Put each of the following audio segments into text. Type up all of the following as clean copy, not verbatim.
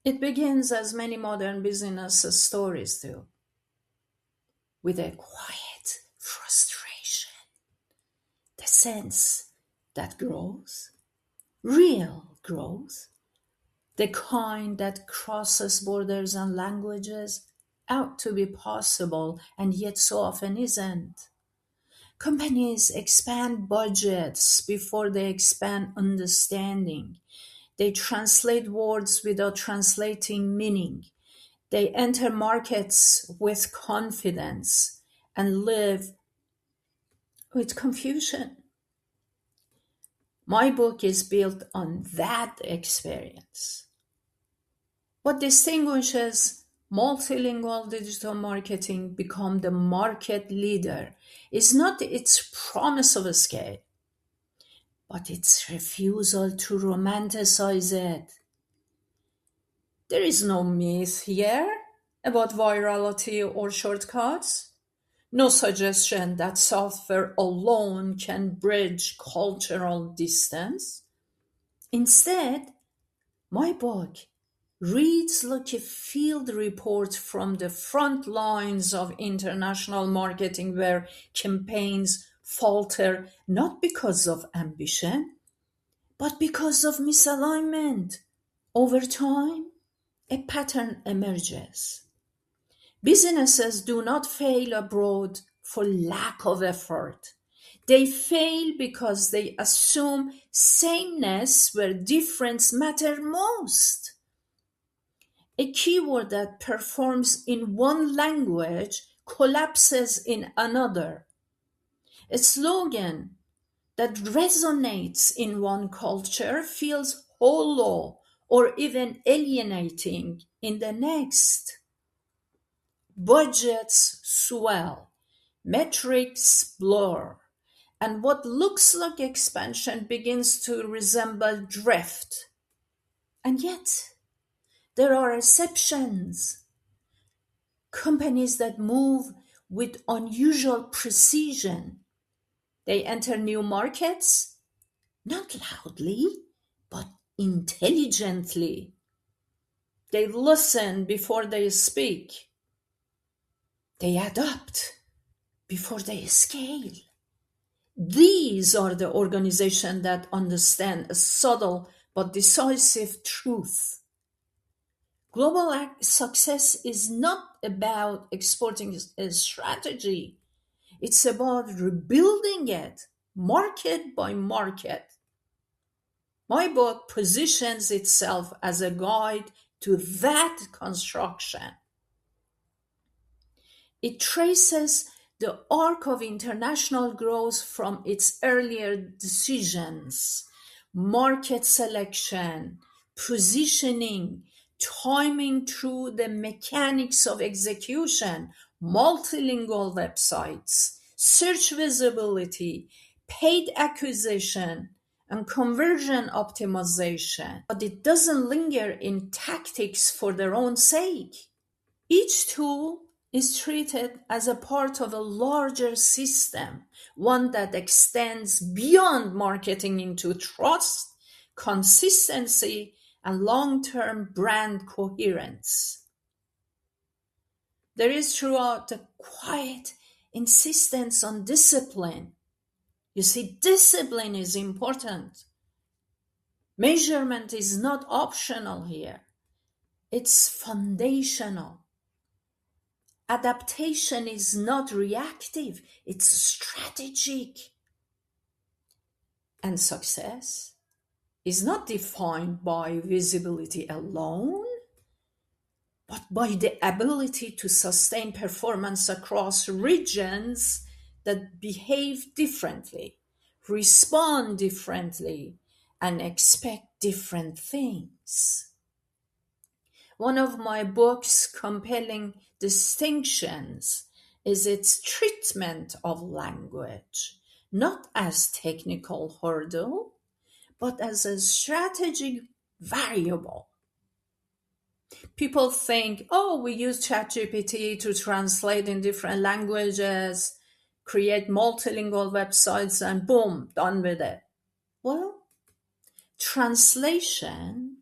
It begins, as many modern business stories do, with a quiet frustration, the sense that growth, real growth, the kind that crosses borders and languages, ought to be possible and yet so often isn't. Companies expand budgets before they expand understanding. They translate words without translating meaning. They enter markets with confidence and live with confusion. My book is built on that experience. What distinguishes multilingual digital marketing become the market leader is not its promise of scale, but its refusal to romanticize it. There is no myth here about virality or shortcuts. No suggestion that software alone can bridge cultural distance. Instead, my book reads like a field report from the front lines of international marketing where campaigns falter not because of ambition, but because of misalignment. Over time, a pattern emerges. Businesses do not fail abroad for lack of effort. They fail because they assume sameness where difference matters most. A keyword that performs in one language collapses in another. A slogan that resonates in one culture feels hollow or even alienating in the next. Budgets swell, metrics blur, and what looks like expansion begins to resemble drift. And yet, there are exceptions. Companies that move with unusual precision. They enter new markets, not loudly, but intelligently. They listen before they speak. They adapt before they scale. These are the organizations that understand a subtle but decisive truth. Global success is not about exporting a strategy. It's about rebuilding it, market by market. My book positions itself as a guide to that construction. It traces the arc of international growth from its earlier decisions, market selection, positioning, timing through the mechanics of execution, multilingual websites, search visibility, paid acquisition, and conversion optimization. But it doesn't linger in tactics for their own sake. Each tool is treated as a part of a larger system, one that extends beyond marketing into trust, consistency, and long-term brand coherence. There is throughout a quiet insistence on discipline. You see, discipline is important. Measurement is not optional here. It's foundational. Adaptation is not reactive, it's strategic. And success is not defined by visibility alone, but by the ability to sustain performance across regions that behave differently, respond differently, and expect different things. One of my book's compelling distinctions is its treatment of language, not as technical hurdle, but as a strategic variable. People think, oh, we use ChatGPT to translate in different languages, create multilingual websites, and boom, done with it. Well, translation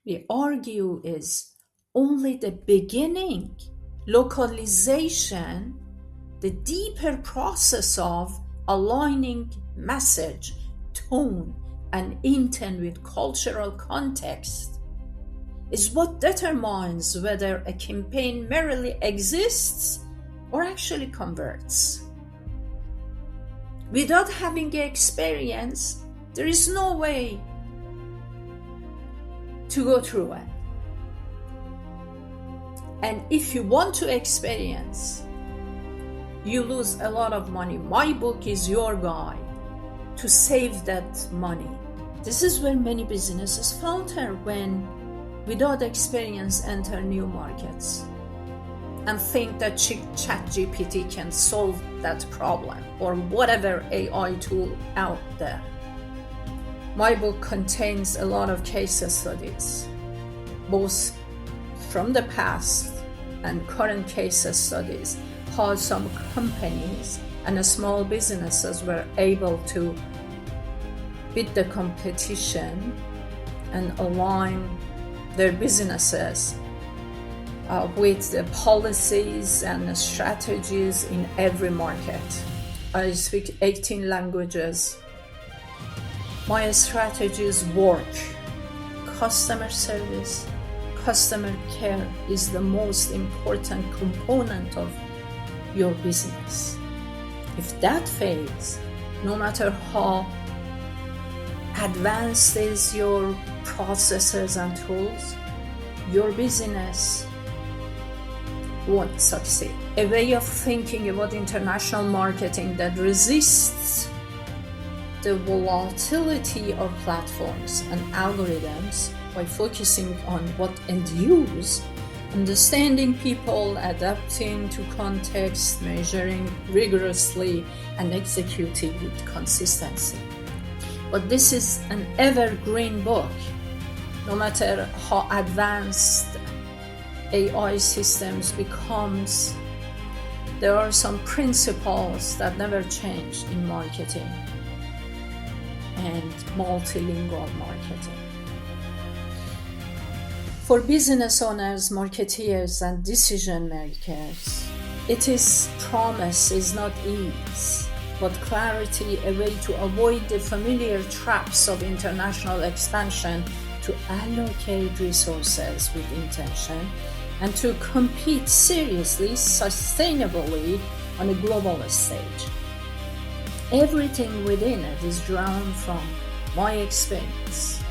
we argue is only the beginning. Localization, the deeper process of aligning message, tone, and intent with cultural context, is what determines whether a campaign merely exists or actually converts. Without having the experience, there is no way to go through it. And if you want to experience, you lose a lot of money. My book is your guide to save that money. This is where many businesses falter when, without experience, enter new markets and think that ChatGPT can solve that problem or whatever AI tool out there. My book contains a lot of case studies, both from the past and current case studies, how some companies and small businesses were able to beat the competition and align their businesses with the policies and the strategies in every market. I speak 18 languages. My strategies work. Customer service, customer care is the most important component of your business. If that fails, no matter how advanced is your processes and tools, your business won't succeed. A way of thinking about international marketing that resists the volatility of platforms and algorithms by focusing on what end use, understanding people, adapting to context, measuring rigorously, and executing with consistency. But this is an evergreen book. No matter how advanced AI systems becomes, there are some principles that never change in marketing and multilingual marketing. For business owners, marketeers, and decision makers, it is promise is not ease, but clarity, a way to avoid the familiar traps of international expansion, to allocate resources with intention, and to compete seriously, sustainably on a global stage. Everything within it is drawn from my experience.